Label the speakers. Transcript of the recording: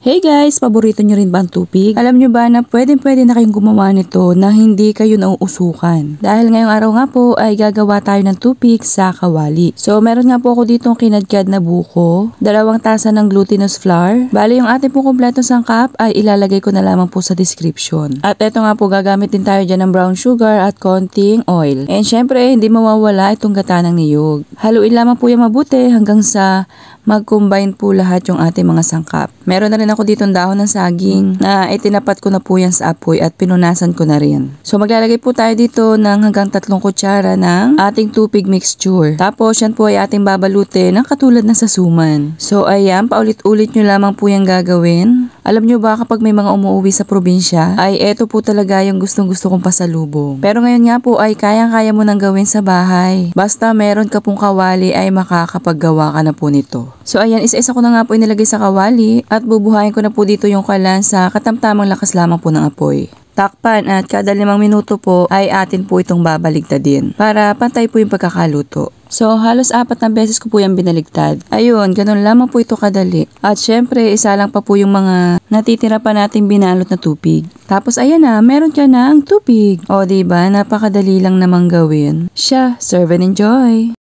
Speaker 1: Hey guys! Paborito nyo rin ba ang tupig? Alam nyo ba na pwede na kayong gumawa nito na hindi kayo nauusukan? Dahil ngayong araw nga po ay gagawa tayo ng tupig sa kawali. So meron nga po ako ditong kinadkad na buko, 2 tasa ng glutinous flour. Bali yung ating po kumpletong sangkap ay ilalagay ko na lamang po sa description. At eto nga po gagamit din tayo dyan ng brown sugar at konting oil. And syempre hindi mawawala itong gata ng niyog. Haluin lamang po yung mabuti hanggang sa mag-combine po lahat yung ating mga sangkap. Meron na rin ako ditong dahon ng saging na itinapat ko na po yan sa apoy at pinunasan ko na rin. So maglalagay po tayo dito ng hanggang 3 kutsara ng ating tupig mixture. Tapos yan po ay ating babalutin ng katulad ng sasuman. So ayan, paulit-ulit nyo lamang po yung gagawin. Alam nyo ba kapag may mga umuwi sa probinsya ay eto po talaga yung gustong-gusto kong pasalubong. Pero ngayon nga po ay kayang-kaya mo nang gawin sa bahay. Basta meron ka pong kawali ay makakapaggawa ka na po nito. So ayan, isa-isa ko na nga po inilagay sa kawali at bubuhayin ko na po dito yung kalan sa katamtamang lakas lamang po ng apoy. Takpan at kada 5 minuto po ay atin po itong babaligtadin para pantay po yung pagkakaluto. So halos 4 na beses ko po yung binaligtad. Ayun, ganun lamang po ito kadali. At syempre, isa lang pa po yung mga natitira pa nating binalot na tupig. Tapos ayan na, meron ka na ang tupig. O diba, napakadali lang namang gawin. Siya, serve and enjoy!